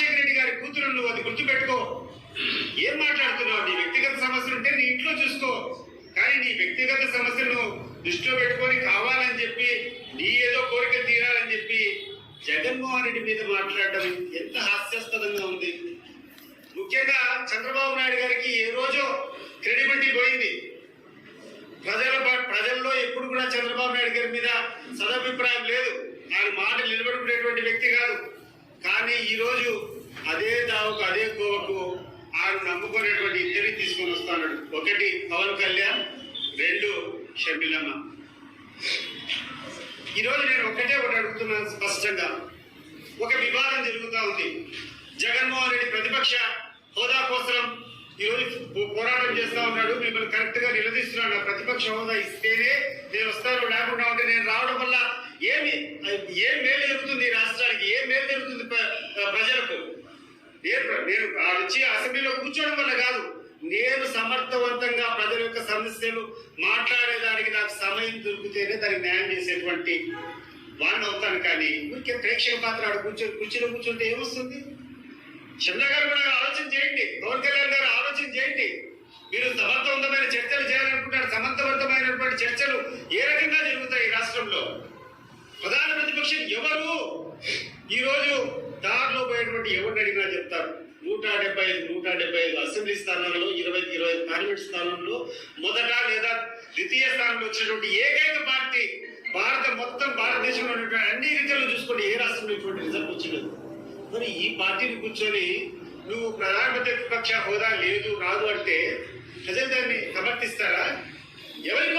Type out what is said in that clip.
రాజశేఖర రెడ్డి గారి కూతురు నువ్వు, అది గుర్తుపెట్టుకో. ఏం మాట్లాడుతున్నావు? నీ వ్యక్తిగత సమస్యలు ఉంటే నీ ఇంట్లో చూసుకో, కానీ నీ వ్యక్తిగత సమస్యలను దృష్టిలో పెట్టుకొని కావాలని చెప్పి నీ ఏదో కోరిక తీరాలని చెప్పి జగన్మోహన్ రెడ్డి మీద మాట్లాడడం ఎంత హాస్యాస్పదంగా ఉంది. ముఖ్యంగా చంద్రబాబు నాయుడు గారికి ఏ రోజు క్రెడిబిలిటీ పోయింది. ప్రజల్లో ఎప్పుడు కూడా చంద్రబాబు నాయుడు గారి మీద సదభిప్రాయం లేదు. ఆయన మాట నిలబడుకునేటువంటి వ్యక్తి కాదు. కానీ ఈ రోజు అదే దావుకు అదే కోవకు ఆయన నమ్ముకునేటువంటి ఇద్దరిని తీసుకొని వస్తాడు. ఒకటి పవన్ కళ్యాణ్, రెండు షర్మిలమ్మ. ఈరోజు నేను ఒకటి అడుగుతున్నాను స్పష్టంగా. ఒక వివాదం జరుగుతూ ఉంది. జగన్మోహన్ రెడ్డి ప్రతిపక్ష హోదా కోసం ఈరోజు పోరాటం చేస్తా ఉన్నాడు. మిమ్మల్ని కరెక్ట్ గా నిలదీస్తున్నాడు. ప్రతిపక్ష హోదా ఇస్తేనే నేను వస్తాను, లేకుండా ఉంటే నేను రావడం వల్ల ఏం మేలు జరుగుతుంది రాష్ట్రానికి, ఏం మేలు జరుగుతుంది ప్రజలకు? నేను వచ్చి అసెంబ్లీలో కూర్చోవడం వల్ల కాదు, నేను సమర్థవంతంగా ప్రజల యొక్క సమస్యలు మాట్లాడేదానికి నాకు సమయం దొరికితేనే దానికి న్యాయం చేసేటువంటి వాడిని అవుతాను. కానీ ఊరికే ప్రేక్షక పాత్ర ఆడ కుర్చీలో కూర్చుంటే ఏమొస్తుంది? చంద్ర గారు కూడా ఆలోచన చేయండి, పవన్ కళ్యాణ్ గారు ఆలోచన చేయండి. మీరు సమర్థవంతమైన చర్చలు చేయాలనుకుంటారు. సమర్థవంతమైనటువంటి చర్చలు ఏ రకంగా జరుగుతాయి రాష్ట్రంలో? ప్రధాన ప్రతిపక్షం ఎవరు? ఈ రోజు దారిలో పోయేటువంటి ఎవరిని అడిగినా చెప్తారు 175 అసెంబ్లీ స్థానాల్లో 20 పార్లమెంట్ స్థానంలో మొదట లేదా ద్వితీయ స్థానంలో వచ్చినటువంటి ఏకైక పార్టీ భారతదేశంలో ఉన్నటువంటి అన్ని రీతిలో చూసుకుంటే ఏ రాష్ట్రంలో ఇటువంటి రిజల్ట్ వచ్చినది. మరి ఈ పార్టీని కూర్చొని నువ్వు ప్రధాన ప్రతిపక్ష హోదా లేదు రాదు అంటే ప్రజలు దాన్ని సమర్థిస్తారా? ఎవరి